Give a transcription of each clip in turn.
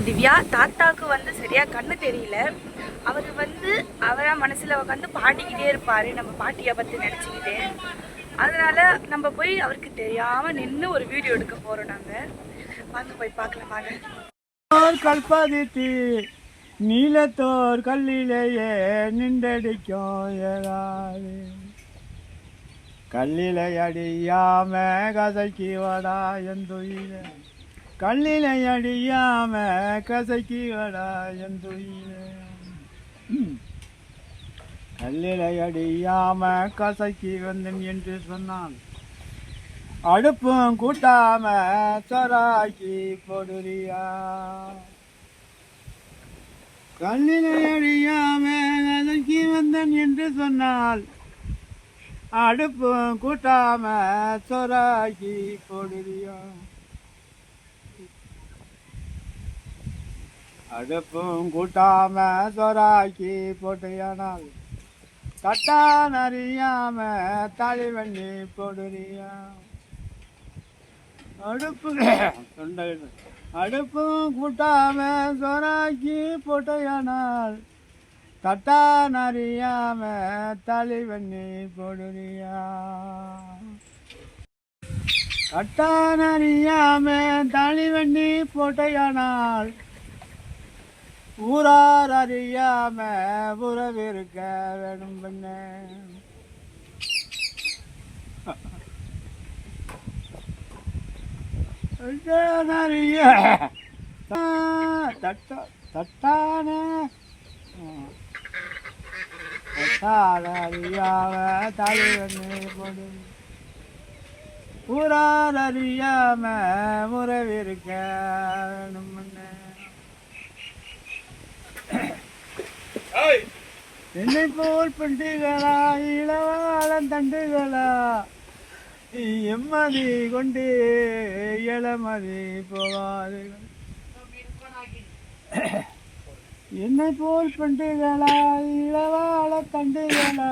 திவ்யா தாத்தாவுக்கு வந்து சரியா கண்ணு தெரியல. அவர் வந்து அவரா மனசுல உட்காந்து பாடிக்கிட்டே இருப்பாரு, நம்ம பாட்டியை பத்தி நினைச்சுக்கிட்டே. அதனால நம்ம போய் அவருக்கு தெரியாம நின்று ஒரு வீடியோ எடுக்க போறோம். நாங்க வாங்க போய் பார்க்கலாம் வாங்க. கல்பாதித்தி நீலத்தோர் கல்லிலேயே நின்றடிக்கும் ஏதாவது கல்லிலை அடியாம கதைக்கு வடா எந்துயில கல்லிலை அடியாம கதைக்கு வடா எந்துயில கல்லிலை அடியாம கசைக்கு வந்தன் என்று சொன்னான். அடுப்பும் கூட்டாம சொராக்கி போடுறியா கல்லிலை அடியாம கசைக்கு வந்தன் என்று சொன்னால் அடுப்பும் கூட்டாம சொராக்கி போடுறியா அடுப்பும் கூட்டாம சொராக்கி போட்டியானால் தட்டான் அறியாம தாலி வண்ணி போடுறியா அடுப்பும் கூட்டாம சொராக்கி போட்டையானால் தட்டான் அறியாம தாலி வண்ணி போடுறியா தட்டான் அறியாம தாலி வண்ணி போட்டையானால் ஊரார் அறியாம உறவிருக்க வேணும் பண்ண தட்டான அறியாம தலைவண்ணு போடு ஊரார் அறியாம உறவிருக்க வேணும் பண்ண என்னை போல் பண்டுகளா இளவாளம் தண்டுகளா எம்மதி கொண்டு இளமதி போகாது என்னை போல் பண்டுகளா இளவாள தண்டுகளா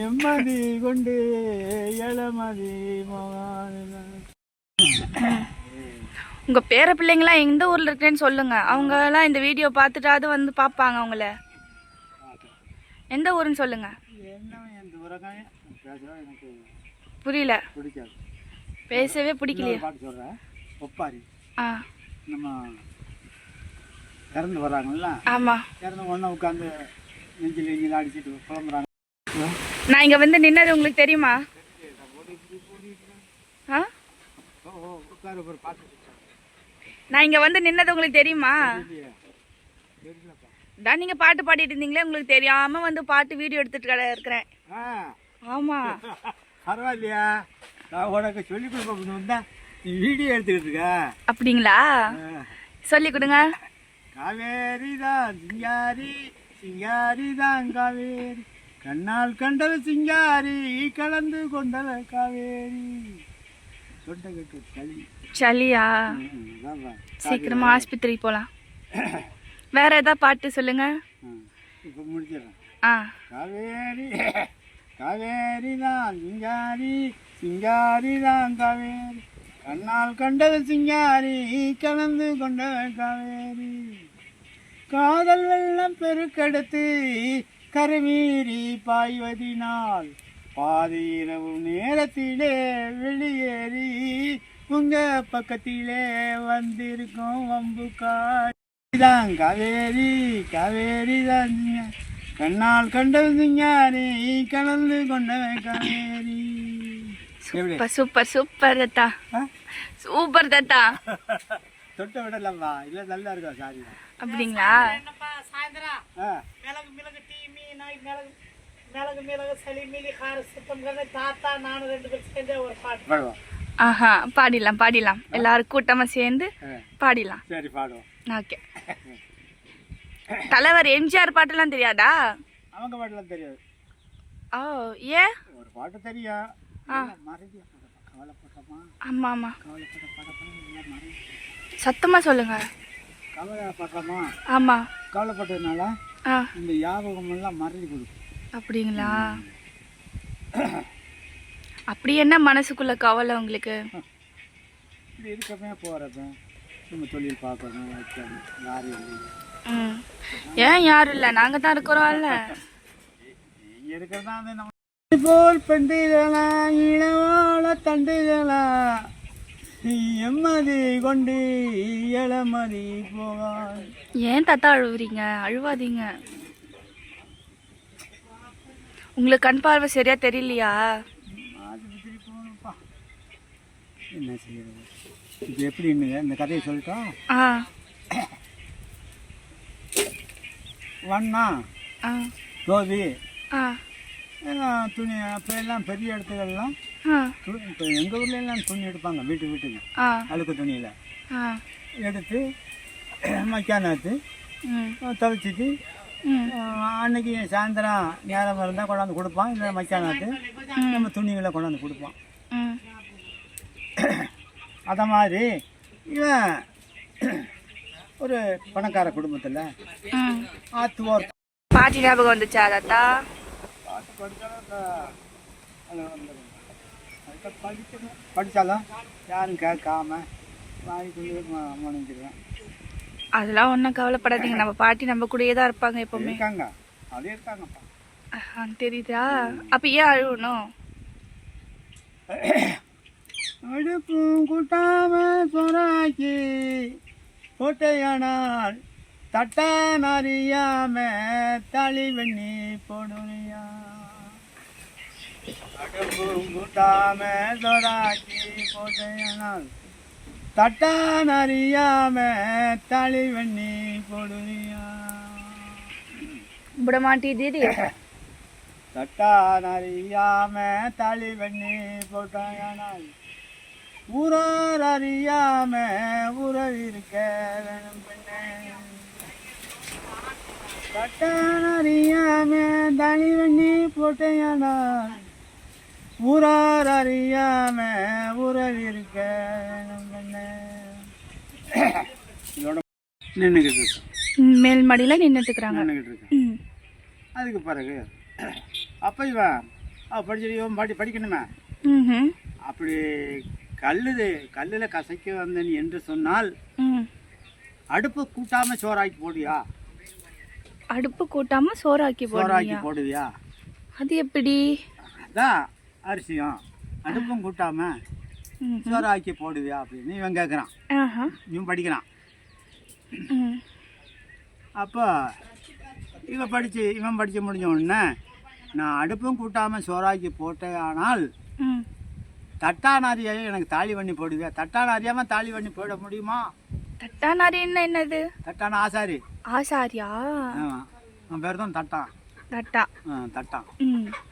எம்மதி கொண்டு இளமதி போகாது. உங்கள் பேர பிள்ளைங்களாம் எந்த ஊரில் இருக்குன்னு சொல்லுங்கள். அவங்கெல்லாம் இந்த வீடியோ பார்த்துட்டாவது வந்து பார்ப்பாங்க உங்களை. எந்த ஊருன்னு சொல்லுங்கள். புரியல, பேசவே பிடிக்கலையா? ஆ இறந்து வர்றாங்கல்ல, ஆமாம், இறந்து ஒன்றா உட்காந்து நெஞ்சில் அடிச்சுட்டு புலம்புறாங்க. நான் இங்கே வந்து நின்னது உங்களுக்கு தெரியுமா? ஆ நான் இங்கே வந்து நின்னது உங்களுக்கு தெரியுமா? தான் நீங்கள் பாட்டு பாடிட்டு இருந்தீங்களே, உங்களுக்கு தெரியாமல் வந்து பாட்டு வீடியோ எடுத்துட்டு இருக்கிறேன். ஆமாம், பரவாயில்லையா? நான் உனக்கு சொல்லி கொடுப்பேன் வந்தேன், நீ வீடியோ எடுத்துக்கிட்டு இருக்க. அப்படிங்களா? சொல்லி கொடுங்க. காவேரி தான் சிங்காரி, சிங்காரி தான் காவேரி, கண்ணால் கண்டல் சிங்காரி, கலந்து கொண்டல காவேரி. சொட்ட கட்டு சளி. சளியா? சீக்கிரமா ஆஸ்பத்திரி போலாம். வேற ஏதாவது பாட்டு சொல்லுங்க. இப்போ முடிச்சிடறேன். காவேரி காவேரி தான் சிங்காரி, சிங்காரி தான் காவேரி, கண்ணால் கண்டது சிங்காரி, கலந்து கொண்டது காவேரி. காதல் வெள்ளம் பெருக்கெடுத்து கருமீறி பாய்வதினால் பாதி இரவு நேரத்திலே வெளியேறி உங்க பக்கத்திலே வந்திருக்கும் வம்புக்காரிதான் காவேரி, காவேரி தான் கண்ணால் கண்டது சிங்காரி, கலந்து கொண்டவன் காவேரி. சூப்பர் சூப்பர் சூப்பர் தத்தா, சூப்பர் தத்தா. தொட்ட விடலாமா? இல்லை நல்லா இருக்கா சாரி. அப்படிங்களா? ஆஹா, பாடிடலாம் பாடிடலாம், எல்லாரும் கூட்டமா சேர்ந்து பாடிடலாம். சரி பாடுவோம். ஓகே. தலைவர் எம்ஜிஆர் பாட்டெல்லாம் தெரியாதா? அவங்க பாட்டெல்லாம் தெரியாது. ஓ, ஏன்? ஒரு பாட்டு தெரியும். ஆமா ஆமா, சத்தமா சொல்லுங்க. கவலைப்படுறோமா? ஆமா, கவலைப்பட்டதுனால இந்த ஞாபகம் எல்லாம் மறந்து கொடுக்கும். அப்படிங்களா? அப்படி என்ன மனசுக்குள்ள கவலை உங்களுக்கு? இருக்கவே போறப்ப நம்ம தொழில் பார்க்கணும் வைக்கணும் யாரும் இல்லைங்க. ம். ஏன் யாரும் இல்லை, நாங்கள் தான் இருக்கிறோம்ல. நீங்கள் இருக்கிறதா வந்து நம்ம போல் பண்டிகளா இளவாழ தண்டுகளா எம்மதி கொண்டு இளமதி போகாது. ஏன் தாத்தா அழுவுறீங்க? அழுவாதீங்க. உங்களுக்கு கண் பார்வை சரியா தெரியலையா? ஆஸ்பத்திரி போகணும்ப்பா, என்ன செய்யறது. இது எப்படின்னு இந்த கதையை சொல்லிட்டா. ஆ வண்ணா ஆ தோதி ஆ துணி அப்போ எல்லாம் பெரிய இடத்துக்கெல்லாம் ஆ இப்போ எங்கள் ஊர்ல எல்லாம் துணி எடுப்பாங்க வீட்டுக்கு ஆ அழுக்கு துணியில் ஆ எடுத்து மக்கானாத்து ம் துவைச்சிட்டு ம் அன்னைக்கு சாயந்தரம் நேரம் இருந்தால் கொண்டாந்து கொடுப்பான். இல்லை மக்கானாத்து நம்ம துணிகளை கொண்டாந்து கொடுப்பான். ம் அதை மாதிரி இவன் ஒரு பணக்கார குடும்பத்தில் ம் ஆற்று ஓர் பாட்டி ஞாபகம் வந்துச்சா தாத்தா? படித்தாலும் யாரும் கேட்காம வாங்கிட்டு முனைஞ்சிருவேன். அதெல்லாம் ஒன்றும் கவலைப்படாதீங்க, நம்ம பாட்டி நம்ம கூடயே தான் இருப்பாங்க எப்பவுமே. இருக்காங்க, அதே இருக்காங்கப்பா. தெரியுதா? அப்போ ஏன் அழுவணும்? அடுப்பும் கூட்டாம சொராக்கி கோட்டையானால் தட்டான் அறியாம தளி வெண்ணி போடுறியா. அடுப்பும் கூட்டாம சொராக்கி கோட்டையானால் தட்டான் அறியாம தளி வெண்ணி போடுறியா. விட மாட்டேது. தட்டான் அறியாம தளி வெண்ணி போட்டாயானால் ஊரார் அறியாம உறவிருக்க வேணும் பெண்ணே. தட்டான் அறியாம தளி வெண்ணி போட்டையானால் ஊரார் அறியாம உறவிருக்க வேணும் பெண்ணே. இதோட நின்றுக்கிட்டு இருக்கேன், மேல் மாடியில் நின்றுட்டுக்கிறாங்க. நின்றுக்கிட்டு இருக்கேன். அதுக்கு பிறகு அப்போ இவன் படிச்சுட்டு இவன் படிக்கணுமே. ம் அப்படி கல்லில் கசைக்க வந்தேன் என்று சொன்னால் ம் அடுப்பு கூட்டாம சோறாக்கி போடுவியா? அடுப்பு கூட்டாம சோறாக்கி சோறாக்கி போடுவியா? அது எப்படி? அதான் அரிசியும் அடுப்பும் கூட்டாம சோறாக்கி போடுவியா அப்படின்னு இவன் கேட்குறான். இவன் படிக்கிறான். அப்போ இவன் படித்து முடிஞ்ச உடனே நான் அடுப்பும் கூட்டாமல் சோறாக்கி போட்டேன், ஆனால் தட்டானாரியை எனக்கு தாலி பண்ணி போடுவியா? தட்டானாரியாம தாலி பண்ணி போட முடியுமா? தட்டானாரின்னா என்னது? தட்டான ஆசாரி. ஆசாரியா? ஆமாம், அவன் பேர் தான் தட்டான். தட்டா. தட்டான்.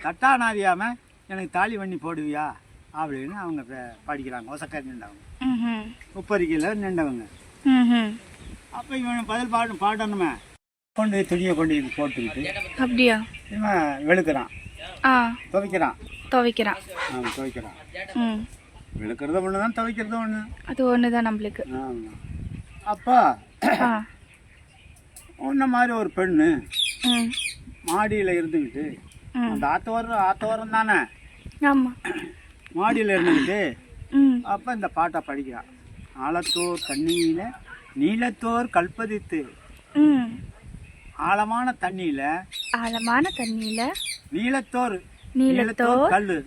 தட்டானாரியாம எனக்கு தாலி பண்ணி போடுவியா அப்படின்னு அவங்க படிக்கிறாங்க. ஒசக்காரி நின்றவங்க, உப்பரிக்கையில் நின்றவங்க. அப்போ இவன் பதில் பாடணுமே. கொண்டு துணியை கொண்டு இது போட்டுக்கிட்டு அப்படியா இவன் வெளுக்கிறான், துவைக்கிறான். துவைக்கிறான். வெளுக்கிறத ஒன்று தான், துவைக்கிறத ஒன்று. அது ஒன்று தான் நம்மளுக்கு. ஆமாம். அப்போ உன்ன மாதிரி ஒரு பெண்ணு மாடியில் இருந்துக்கிட்டு, அந்த ஆத்தோரம் தானே, ஆமாம், மாடியில் இருந்துக்கிட்டு அப்போ இந்த பாட்டை படிக்கிறான். ஆழத்தோர் தண்ணியில் நீலத்தோர் கல்பதித்து. ஆழமான தண்ணியில நீலத்தோர் கல்லு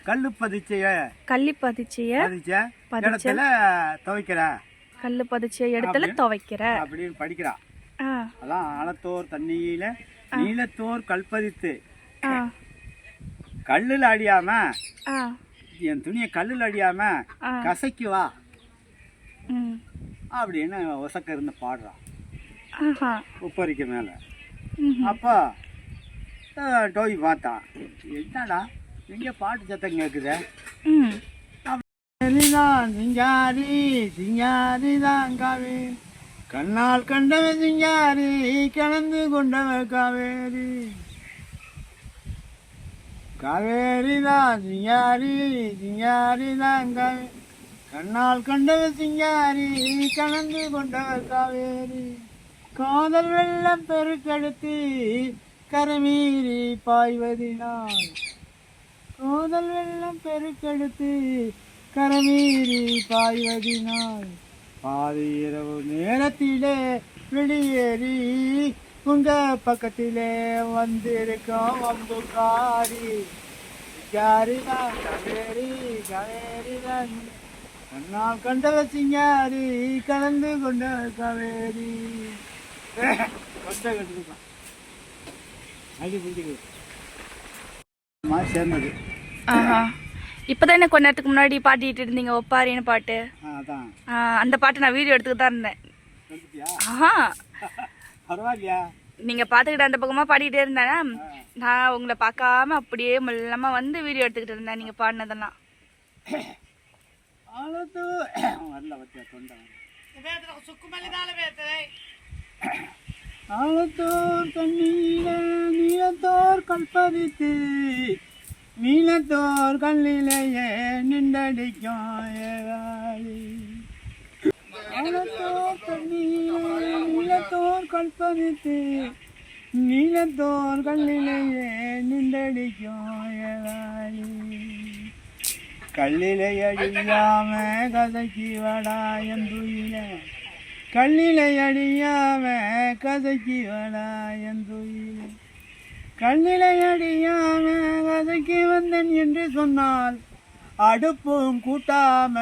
கல்லு பதிச்ச இடத்துல துவைக்கிற, கல்லு பதிச்ச இடத்துல துவைக்கிற அப்படின்னு படிக்கிறா. அதான் ஆழத்தோர் தண்ணியில நீலத்தோர் கல்பதித்து. கல்லுல அடியாம, என் துணியை கல்லுல அடியாம கசைக்கு வா அப்படின்னு ஒசக்க இருந்து பாடுறான் உப்பரிக்க மேல. அப்போ டோய் பார்த்தான், என்னடா எங்கே பாட்டு சத்தம் கேட்குது. சிங்காரி சிங்காரி தான் காவே, கண்ணால் கண்டவ சிங்காரி கலந்து கொண்டவ காவேரி. காவேரி தான் சிங்காரி சிங்காரி தான் காவே, கண்ணால் கண்டவ சிங்காரி கலந்து கொண்டவ காவேரி. காதல் வெள்ளம் பெருக்கெடுத்து கரமீறி பாய்வதினால், காதல் வெள்ளம் பெருக்கெடுத்து கரமீறி பாய்வதினால் பாதி இரவு நேரத்திலே வெளியேறி உங்க பக்கத்திலே வந்திருக்கோம் வம்புக்காரி காரிதான் கவேரி கவேரிதான் கண்ணால் கண்டவ சிங்காரி கலந்து கொண்ட கவேரி கொண்ட கட்டுருக்கான் அடி பிடிக்குது மாதிரி சேர்ந்தது. ஆஹா இப்போதான் என்ன கொஞ்ச நேரத்துக்கு முன்னாடி பாடிட்டு இருந்தீங்க ஒப்பாரின்னு பாட்டு. அதான் அந்த பாட்டு நான் வீடியோ எடுத்துக்கிட்டு தான் இருந்தேன். எடுத்துட்டியா? ஆஹா பரவாயில்லையா? நீங்கள் பார்த்துக்கிட்டு அந்த பக்கமாக பாடிக்கிட்டே இருந்தேன்னா நான் உங்களை பார்க்காம அப்படியே மெல்லமா வந்து வீடியோ எடுத்துக்கிட்டு இருந்தேன் நீங்கள் பாடினதெல்லாம். வரல பத்தியா தொண்டை ஆழத்தோர் தண்ணீர நீளத்தோர் கல்பறித்து நீளத்தோர் கல்லிலேயே நின்றடிக்கும் ஏகாலி ஆழத்தோர் தண்ணீர நீளத்தோர் கல்பறித்து நீளத்தோர் கல்லிலேயே நின்றடிக்கும் ஏகாலி கல்லிலை அடியாம கதைக்கு வடா எந்துயில கல்லிலை அடியாம கதைக்கு வடா எந்துயில கல்லிலை அடியாம கதைக்கு வந்தேன் என்று சொன்னால் அடுப்பும் கூட்டாம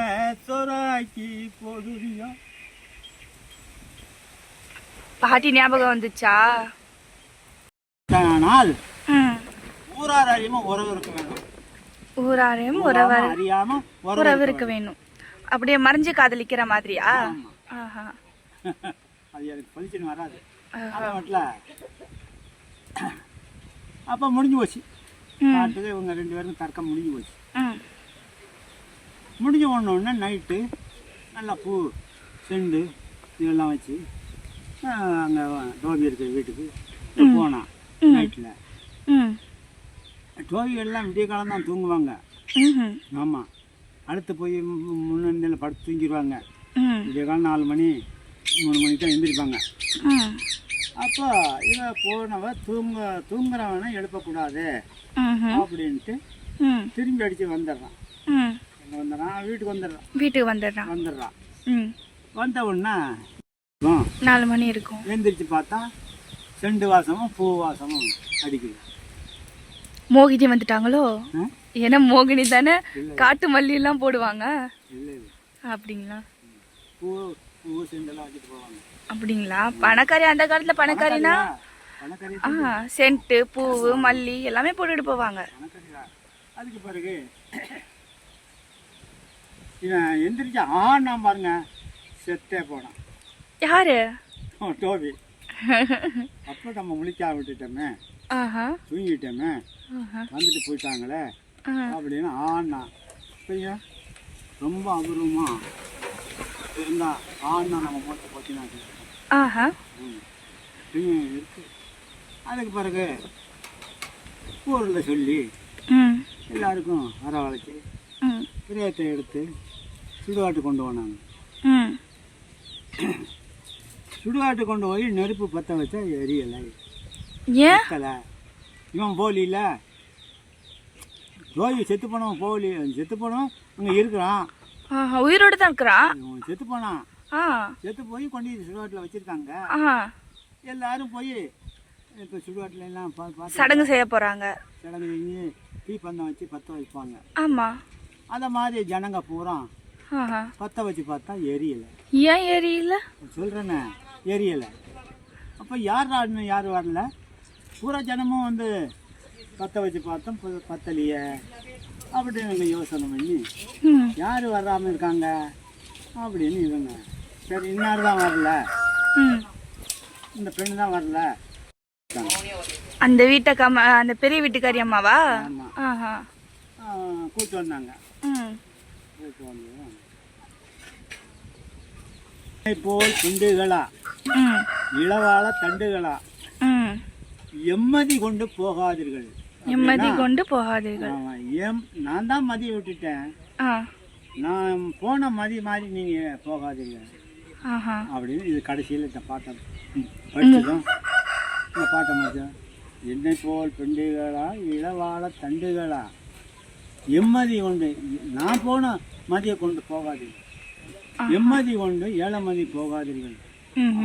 சொராக்கி போடுறியா. பாட்டி ஞாபகம் வந்துச்சா? ஆனால் ஊரார் அறியாம உறவு இருக்க வேண்டும். ஊராரையும் அறியாம உறவு இருக்க வேணும். அப்படியே மறைஞ்சு காதலிக்கிற மாதிரியா? ஆஹா அது எனக்கு பளிச்சுன்னு வராது. அப்போ முடிஞ்சு போச்சு பாட்டுக்கு. இவங்க 2 பேரும் தர்க்கம் முடிஞ்சு போச்சு. முடிஞ்சு ஒன்று நைட்டு நல்லா பூ செண்டு இதெல்லாம் வச்சு அங்கே டோபி இருக்கிற வீட்டுக்கு போனான். நைட்டில் டோபி எல்லாம் விடிய காலம் தான் தூங்குவாங்க. ஆமாம், அடுத்து போய் முன்னாடியில் படுத்து தூங்கிடுவாங்க. விடிய காலம் 4 மணி 3 மணிக்கு தான் எழுந்திரிப்பாங்க. அப்போ இவன் போனவ தூங்குறவனை எழுப்பக்கூடாது அப்படின்ட்டு திரும்பி அடித்து வந்துடுறான். எங்கே வந்துடுறான்? வீட்டுக்கு வந்துடுறான். வந்த உடனே 4 மணி இருக்கும். எழுந்திரிச்சு பார்த்தா செண்டு வாசமும் பூ வாசமும் அடிக்குது. மோகினி வந்துட்டாங்களோ? ஏன்னா மோகினி தானே காட்டு மல்லி எல்லாம் போடுவாங்க. அப்படிங்களா? பூ செண்டெல்லாம் வச்சுட்டு போவாங்க. அப்படிங்களா? பணக்காரி அந்த காலத்துல பணக்காரினா சென்ட்டு பூவு மல்லி எல்லாமே போட்டுட்டு போவாங்க. அதுக்கு பிறகு இவன் எந்திரிச்சு ஆனா பாருங்க, செத்தே போனான். யாரு? டோபி. அப்போ நம்ம முழிக்கா விட்டுட்டோமே, தூங்கிட்டோமே, வந்துட்டு போயிட்டாங்களே அப்படின்னு ஆனா. பையன் ரொம்ப அபூர்வமா இருந்தா ஆனா நம்ம மூட்டை போச்சுனாக்கு இருக்கு. அதுக்கு பிறகு ஊரில் சொல்லி எல்லாருக்கும் வரவழைச்சி பிரியத்தை எடுத்து சுடுகாட்டு கொண்டு போனாங்க. சுடுகாட்டு கொண்டு போய் நெருப்பு பற்ற வச்சா எரியலை. இவன் போலியில ரோகி செத்து போனவன் போலி செத்து போனவன் அங்கே இருக்கிறான். உயிரோடு தான் இருக்கிறான். செத்து போனான். செத்து போய் கொண்டு சுடுகாட்டில் வச்சிருக்காங்க. எல்லாரும் போய் இப்போ சுடுகாட்டில் எல்லாம் சடங்கு செய்ய போகிறாங்க. சடங்கு செஞ்சு தீ பந்தம் வச்சு பற்ற வைப்பாங்க. ஆமாம், அதை மாதிரி ஜனங்க பூரா பற்ற வச்சு பார்த்தா எரியலை. ஏன் எரியல சொல்கிறேன்னே, எரியலை. அப்போ யார் ஆடணும், யார் வரல, பூரா ஜனமும் வந்து பற்ற வச்சு பார்த்தோம் பத்தலையே அப்படின்னு இவங்க யோசனை பண்ணி யார் வராமல் இருக்காங்க அப்படின்னு இவங்க சரி இன்னார் தான் வரல, இந்த பெண்ணு தான் வரல. அந்த வீட்டை அந்த பெரிய வீட்டுக்காரி அம்மாவா? கூப்பிட்டு வந்தாங்க. கூப்பிட்டு வந்து போல் துண்டுகளா இளவாழ தண்டுகளா எம்மதி கொண்டு போகாதீர்கள். எம்மதி கொண்டு போகாதீர்கள். நான் தான் மதியை விட்டுட்டேன், நான் போன மதி மாதிரி நீங்க போகாதீர்கள் அப்படின்னு. இது கடைசியில் இந்த பாட்டை படிச்சதும் இந்த பாட்டை முடிச்சோம். என்னை போல் பெண்டுகளா இளவாழ தண்டுகளா எம்மதி கொண்டு, நான் போன மதியை கொண்டு போகாதீங்க. எம்மதி கொண்டு ஏழமதி போகாதீர்கள்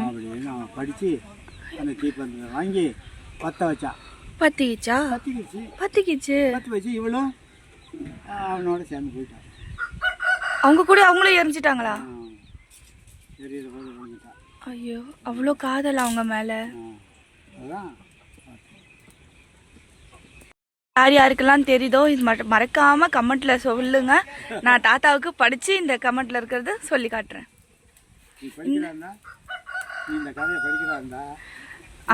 அப்படின்னு அவன் படித்து அந்த தீப்பந்தத்தை வாங்கி பற்ற வச்சா. பத்திக்கிச்சா? பற்றிக்கிச்சு. பத்திக்கிச்சு. பற்ற வச்சு இவளும் அவனோட சேர்ந்து போயிட்டான். அவங்க கூட அவங்களும் எரிஞ்சிட்டாங்களா? தெரியுற போது வந்துட்டான். ஐயோ, அவ்வளோ காதல் அவங்க மேல. அதான் யார் யாருக்கெல்லாம் தெரியுதோ இது மறக்காம கமெண்ட்ல சொல்லுங்க. நான் தாத்தாவுக்கு படிச்சு இந்த கமெண்ட்ல இருக்கிறத சொல்லி காட்டுறேன். நீ படிக்கிறாந்தா, நீ இந்த கதையை படிக்கிறாந்தா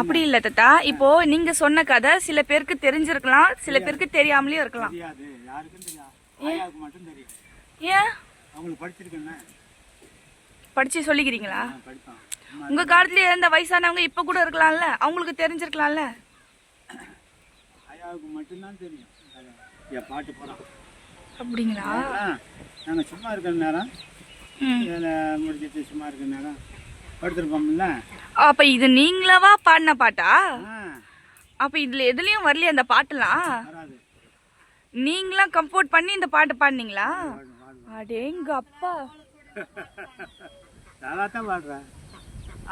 அப்படி இல்லை தாத்தா, இப்போ நீங்க சொன்ன கதை சில பேருக்கு தெரிஞ்சிருக்கலாம், சில பேருக்கு தெரியாமலேயும் இருக்கலாம். தெரியாது, யாருக்கும் தெரியாது, ஆயாவுக்கு மட்டும் தெரியும். ஏன்? அவங்களுக்கு படிச்சிருக்கேன்னு படிச்சு சொல்லிக்கிறீங்களா? படிப்பான். உங்க காலத்துல இருந்த வயசானவங்க இப்ப கூட இருக்கலாம்ல, அவங்களுக்கு தெரிஞ்சிருக்கலாம்ல. ஆயாவுக்கு மட்டும்தான் தெரியும். என் பாட்டு போறான். அப்படிங்களா? நாங்கள் சும்மா இருக்கிற நேரம் வேலை முடிச்சிட்டு சும்மா இருக்கிற நேரம் படுத்துருப்போம்ல. அப்ப இது நீங்களவா பாடின பாட்டா? அப்ப இதுல எதுலயும் வரலையே அந்த பாட்டுலாம்? வராது. நீங்களாம் கம்போர்ட் பண்ணி இந்த பாட்டு பாடினீங்களா? அடேங்க அப்பா, நல்லா தான் பாடுறேன்.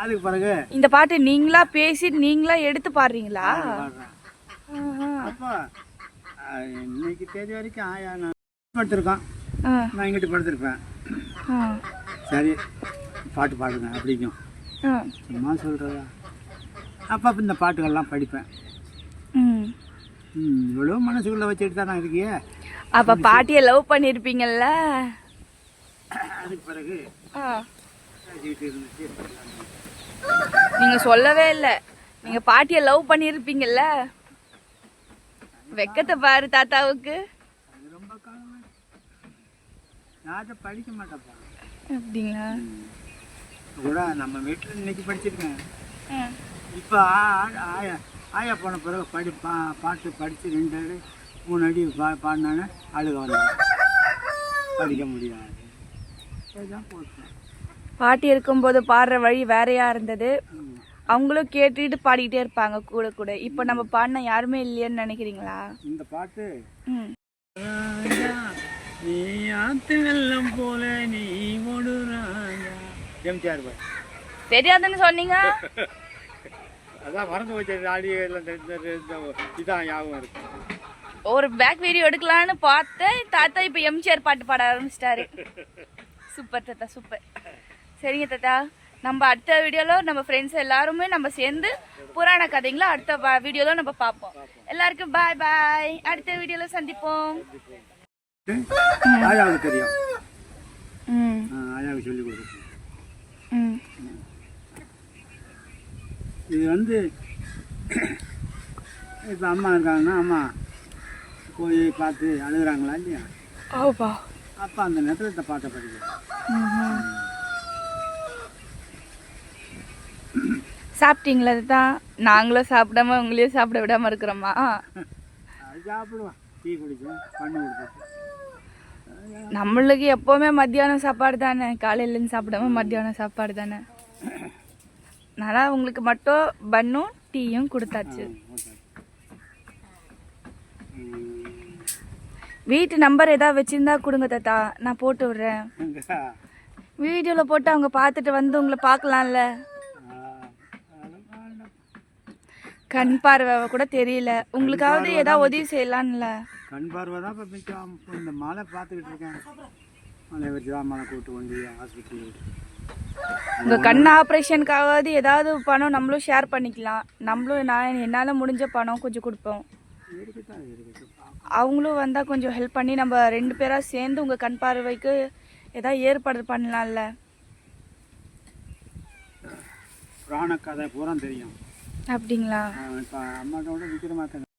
அதுக்கு பிறகு இந்த பாட்டு நீங்களா பேசி நீங்களா எடுத்து பாடுறீங்களா? பாடுறேன். அப்போ இன்னைக்கு தேதி வரைக்கும் ஆயா நான் படுத்திருக்கான், நான் இங்கிட்டு படுத்திருப்பேன். சரி பாட்டு பாடுங்க அப்படிங்கும், சும்மா சொல்கிறதா. அப்போ இந்த பாட்டுகள்லாம் படிப்பேன். இவ்வளோ மனசுக்குள்ளே வச்சுட்டு தான் நான் இருக்கியே. அப்போ பாட்டியை லவ் பண்ணியிருப்பீங்கல்ல? அதுக்கு பிறகு இருந்துச்சு. நீங்கள் சொல்லவே இல்லை, நீங்கள் பாட்டியை லவ் பண்ணியிருப்பீங்கல்ல. வெக்கத்தை பாரு தாத்தாவுக்கு. அது ரொம்ப காலமே நான் படிக்க மாட்டேன்ப்பா. அப்படிங்களா? கூட நம்ம வீட்டில் இன்னைக்கு படிச்சிருக்கேன். இப்போ ஆயா ஆயா போன பிறகு பாட்டு படித்து 2 அடி 3 அடி பாடினானே அழுக வந்து படிக்க முடியாது. பாட்டி இருக்கும்போது பாடுற வழி வேறையா இருந்தது. அவங்களும் கேட்டுட்டு பாடிக்கிட்டே இருப்பாங்க கூட கூட. இப்போ நம்ம பாடினா யாருமே இல்லையன்னு நினைக்கிறீங்களா? இந்த பாட்டு நீ ஆத்து வெள்ளம் போல நீ ஓடுறாயா எம்ஜிஆர் பாட்டு. தெரியாதுன்னு சொன்னீங்க. அதான் மறந்து வச்சது. ஆடியோ எல்லாம் இதான் ஞாபகம் இருக்கு. ஒரு பேக் வீடியோ எடுக்கலான்னு பார்த்தேன், தாத்தா இப்போ எம்ஜிஆர் பாட்டு பாட ஆரம்பிச்சிட்டாரு. சூப்பர் தாத்தா, சூப்பர். சரிங்க தாத்தா, நம்ம அடுத்த வீடியோவில் நம்ம ஃப்ரெண்ட்ஸ் எல்லாருமே நம்ம சேர்ந்து புராண கதைங்களா அடுத்த வீடியோவில் நம்ம பார்ப்போம். எல்லாருக்கும் பாய் பாய். அடுத்த வீடியோவில் சந்திப்போம். ஆயாவுக்கு தெரியும், ஆயாவுக்கு சொல்லி கொடுக்கும். இது வந்து இப்போ அம்மா இருக்காங்கன்னா அம்மா போய் பார்த்து அழுகுறாங்களா இல்லையா? அப்போ அந்த நேரத்தில் இந்த பாட்டை படிக்கிறேன். சாப்பிட்டீங்களா தான்? நாங்களும் சாப்பிடாம உங்களையும் சாப்பிட விடாம இருக்கிறோமா? அது சாப்பிடுவோம், டீ குடிச்சேன், பண்ணு கொடுத்தேன். நம்மளுக்கு எப்போவுமே மத்தியானம் சாப்பாடு தானே, காலையிலேருந்து சாப்பிடாம மத்தியானம் சாப்பாடு தானே. நல்லா உங்களுக்கு மட்டும் பன்னும் டீயும் கொடுத்தாச்சு. வீட்டு நம்பர் ஏதாவது வச்சிருந்தா கொடுங்க தாத்தா, நான் போட்டு விடுறேன். வீடியோவில் போட்டு அவங்க பார்த்துட்டு வந்து உங்களை பார்க்கலாம்ல. கண் பார்வை கூட தெரியல, உங்களுக்காவது ஏதாவது உதவி செய்யலாம்ல. கண் பார்வை தான் இப்போ மிச்சம். இந்த மழை பார்த்துக்கிட்டு இருக்கேன், மழை வச்சு தான் மழை கூட்டு வந்து ஹாஸ்பிட்டல். உங்கள் கண் ஆப்ரேஷனுக்காவது ஏதாவது பணம் நம்மளும் ஷேர் பண்ணிக்கலாம். நம்மளும் என்னால் முடிஞ்ச பணம் கொஞ்சம் கொடுப்போம். அவங்களும் வந்தால் கொஞ்சம் ஹெல்ப் பண்ணி நம்ம 2 பேராக சேர்ந்து உங்கள் கண் பார்வைக்கு ஏதாவது ஏற்பாடு பண்ணலாம்ல. புராண கதை பூரா தெரியும். அப்படிங்களா? இப்போ அம்மாட்டோட விற்கிற மாட்டேன்.